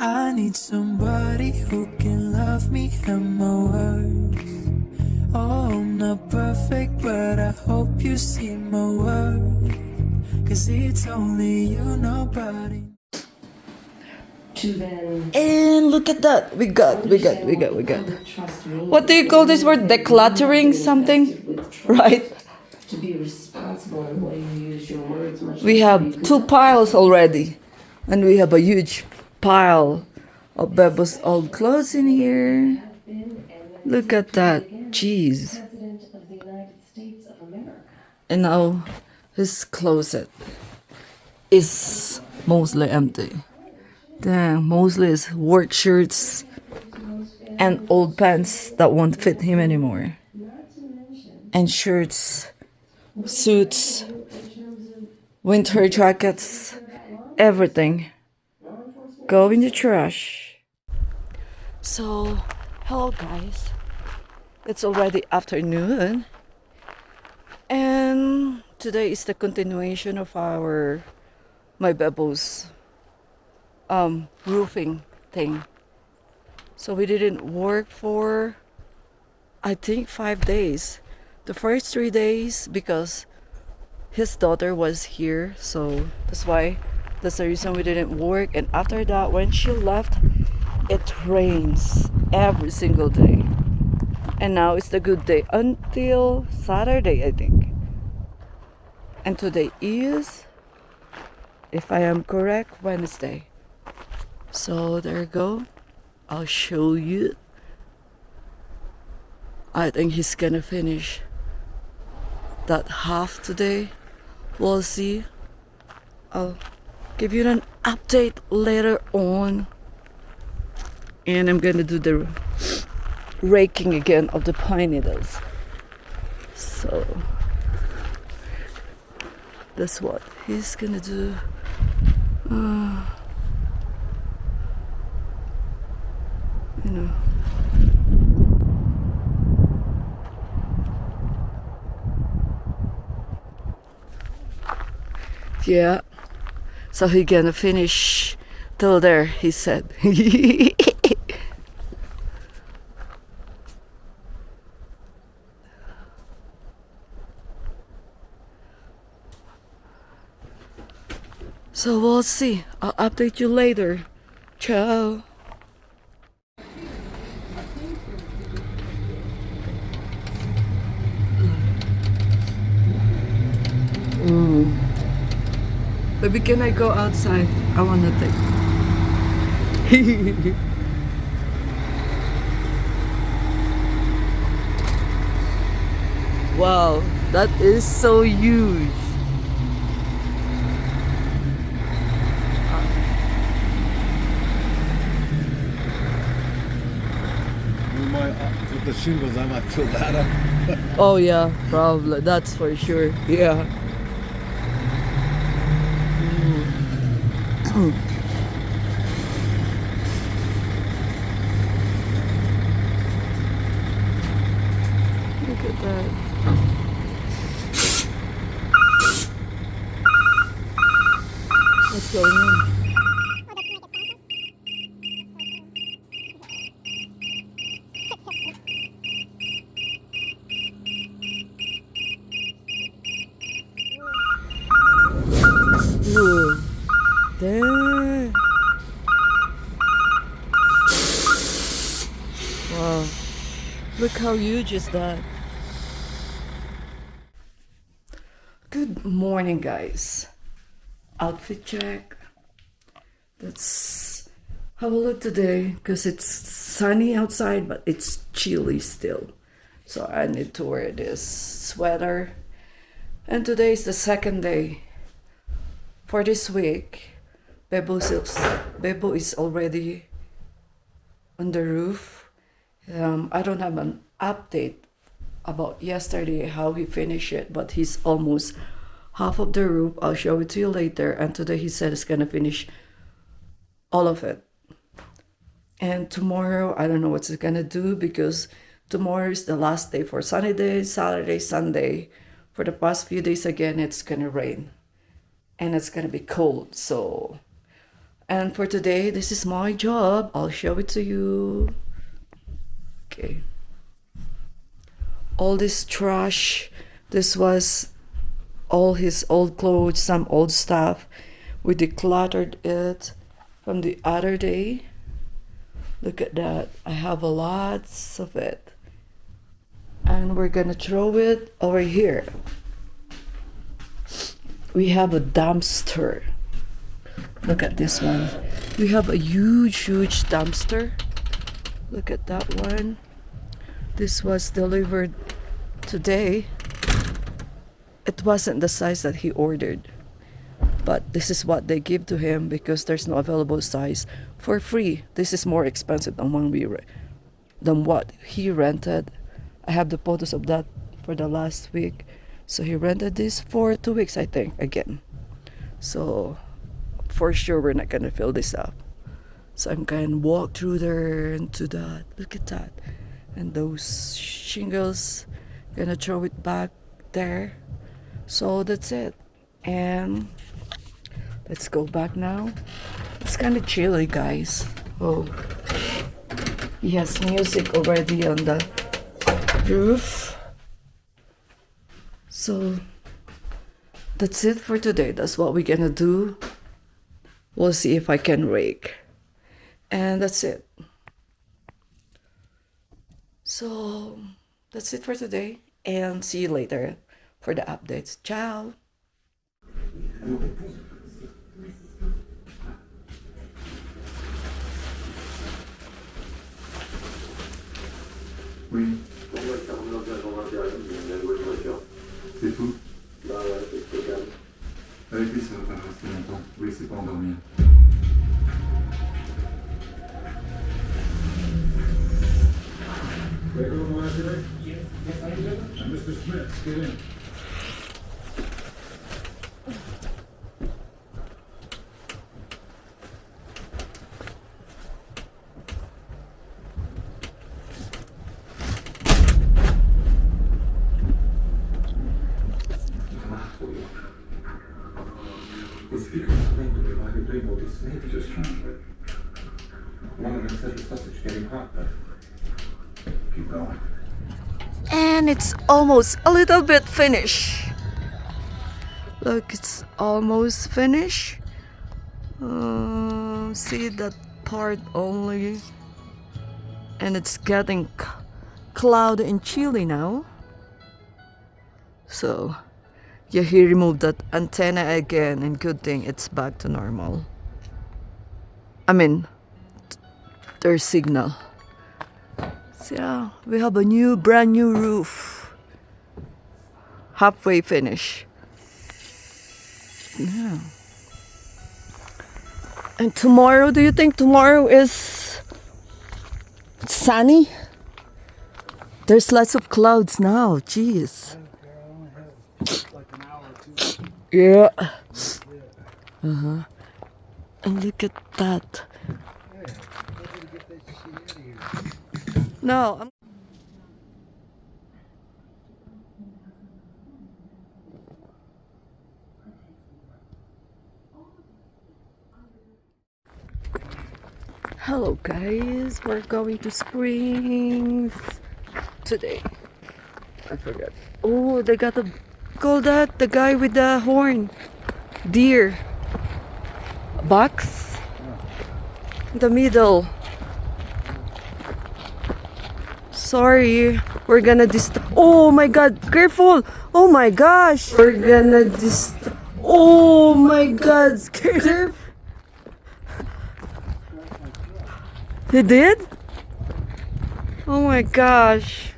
I need somebody who can love me at my worst. Oh, I'm not perfect, but I hope you see my worth. Cause it's only you, nobody. And look at that. We got. What do you call this word? Decluttering something? Right? To be responsible in the way you use your words. We have 2 piles already. And we have a huge pile of Bebo's old clothes in here. Look at that. Jeez. And now his closet is mostly empty. Dang, mostly is work shirts and old pants that won't fit him anymore. And shirts, suits, winter jackets, everything. Go in the trash. So, hello guys. It's already afternoon. And today is the continuation of my Bebo's roofing thing. So we didn't work for I think 5 days. The first 3 days because his daughter was here, so that's the reason we didn't work. And after that, when she left, it rains every single day. And now it's the good day until Saturday, I think. And today is, if I am correct, Wednesday. So there you go. I'll show you. I think he's gonna finish that half today. We'll see. I'll give you an update later on. And I'm gonna do the raking again of the pine needles. So that's what he's gonna do. You know. Yeah. So he gonna finish till there, he said. So we'll see. I'll update you later. Ciao. Baby, can I go outside? I wanna take. Wow, that is so huge. With the shingles, I might fill that up. Oh yeah, probably. That's for sure. Yeah. Look at that. What's going on? Whoa. Damn. Wow. Look how huge is that. Good morning, guys. Outfit check. That's how I look today because it's sunny outside, but it's chilly still. So I need to wear this sweater. And today is the second day. For this week, Bebo is already on the roof. I don't have an update about yesterday, how he finished it, but he's almost half of the roof. I'll show it to you later. And today he said he's gonna finish all of it. And tomorrow, I don't know what he's gonna do because tomorrow is the last day for sunny days, Saturday, Sunday. For the past few days again, it's gonna rain. And it's gonna be cold, so And for today, this is my job. I'll show it to you. Okay. All this trash, this was all his old clothes, some old stuff. We decluttered it from the other day. Look at that. I have lots of it. And we're gonna throw it over here. We have a dumpster. Look at this one. We have a huge dumpster. Look at that one. This was delivered today. It wasn't the size that he ordered, but this is what they give to him because there's no available size for free. This is more expensive than than what he rented. I have the photos of that for the last week. So he rented this for 2 weeks, I think, again. So for sure we're not gonna fill this up. So I'm gonna walk through there and to that. Look at that. And those shingles, gonna throw it back there. So that's it. And let's go back now. It's kind of chilly, guys. Oh, he has music already on the roof. So that's it for today. That's what we're gonna do. We'll see if I can rake. And that's it. So that's it for today. And see you later for the updates. Ciao. Oui. C'est tout. Avec lui, ça va pas rester longtemps. Oui, c'est pas endormir. Mr. Smith, get in. It's because something to be like you're doing all this maybe just translate. One of them said the sausage getting hot, but keep going. And it's almost a little bit finished. Look, it's almost finished. See that part only. And it's getting cloudy and chilly now. So yeah, he removed that antenna again, and good thing it's back to normal. I mean, there's signal. So yeah, we have a brand new roof. Halfway finished. Yeah. And tomorrow, do you think tomorrow is sunny? There's lots of clouds now, jeez. Yeah. And look at that. No, hello guys, we're going to Springs today. I forgot. Oh, they got the call that the guy with the horn, deer box in the middle. Sorry, we're gonna oh my god, careful! Oh my gosh, we're gonna oh my god, scared. They did? Oh my gosh.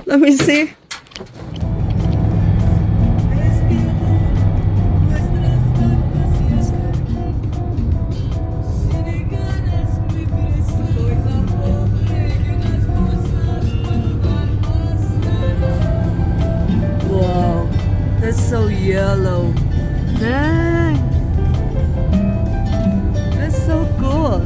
Let me see. Wow, that's so yellow. Dang. That's so cool.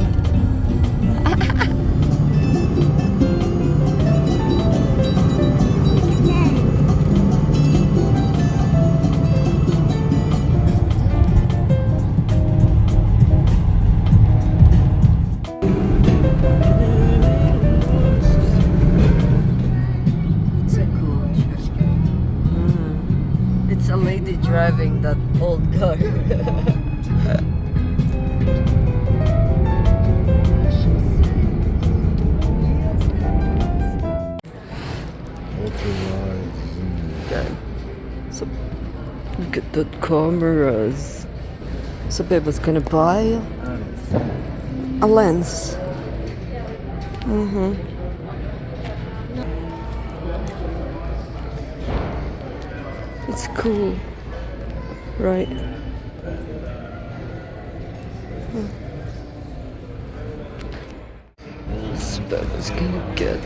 driving that old car. Okay. So look at the cameras. So Bebo's gonna buy a lens. It's cool, right? So Bebo's gonna get.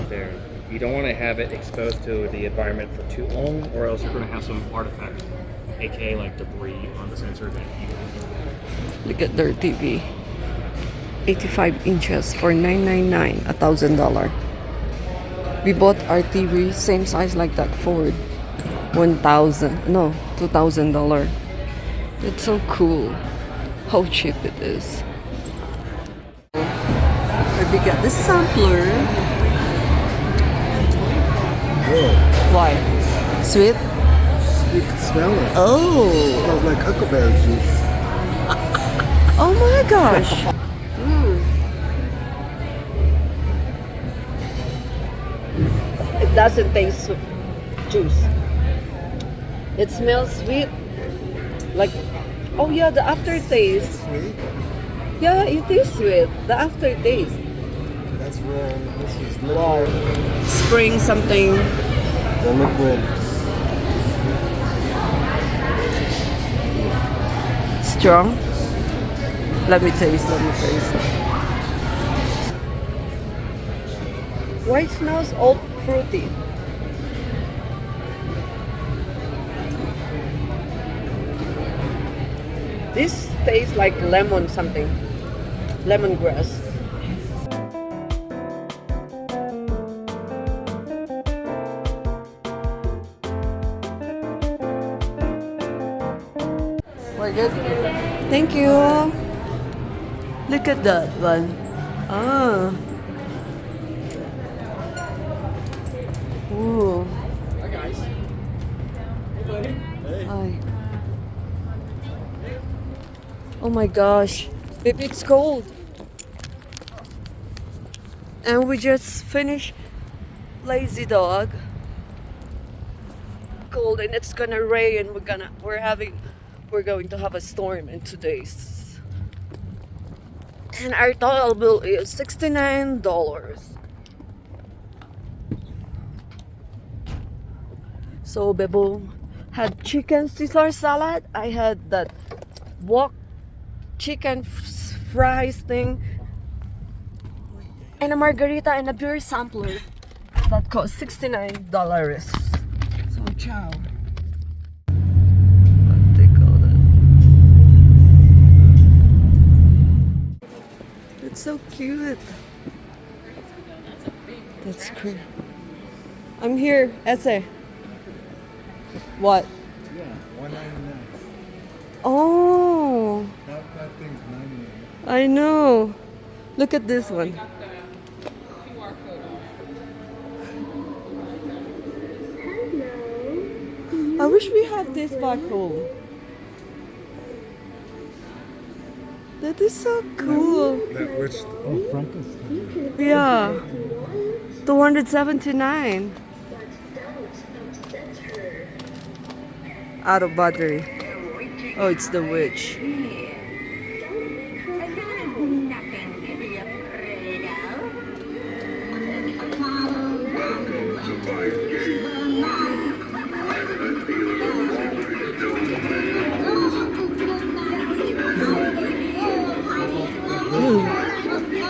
There. You don't want to have it exposed to the environment for too long, or else you're going to have some artifact, aka like debris on the sensor that you. Look at their TV. 85 inches for $999, $1,000. We bought our TV same size like that Ford. $2,000. It's so cool how cheap it is. We got the sampler. Why? Sweet? You can smell it. Oh. It smells like huckleberry juice. Oh my gosh. It doesn't taste juice. It smells sweet. Like, oh yeah, the aftertaste. Sweet. Yeah, it is sweet. The aftertaste. That's where this is liquid. Spring something. The liquid. Strong. Let me taste. Why it smells all fruity? This tastes like lemon something. Lemongrass. We're good. Thank you. Look at that one. Ah. Ooh. Hi guys. Hey buddy. Hey. Hi. Oh my gosh. Baby, it's cold. And we just finished Lazy Dog. Cold and it's gonna rain. We're going to have a storm in 2 days. And our total bill is $69. So Bebo had chicken Caesar salad. I had that wok chicken fries thing. And a margarita and a beer sampler. That cost $69. So ciao. It's so cute. That's cool. I'm here, Ese. What? Yeah, $199. Oh, That thing's $99. I know. Look at this one. I wish we have this back home. That is so cool. That which? Oh, Frankenstein. Yeah. 279. Out of battery. Oh, it's the witch.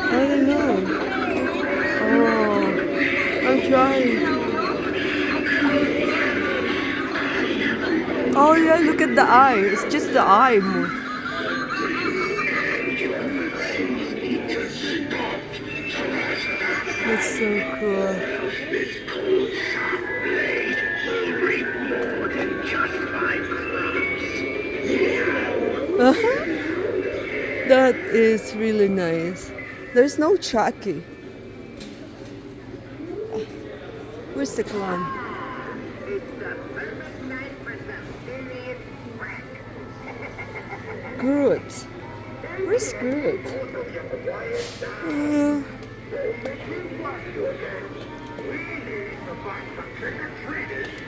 I don't know. Oh, I'm trying. Oh yeah, look at the eye. It's just the eye. That's so cool. That is really nice. There's no Chucky. Where's the clown? Groot. Where's Groot? We need to find some trick-or-treaters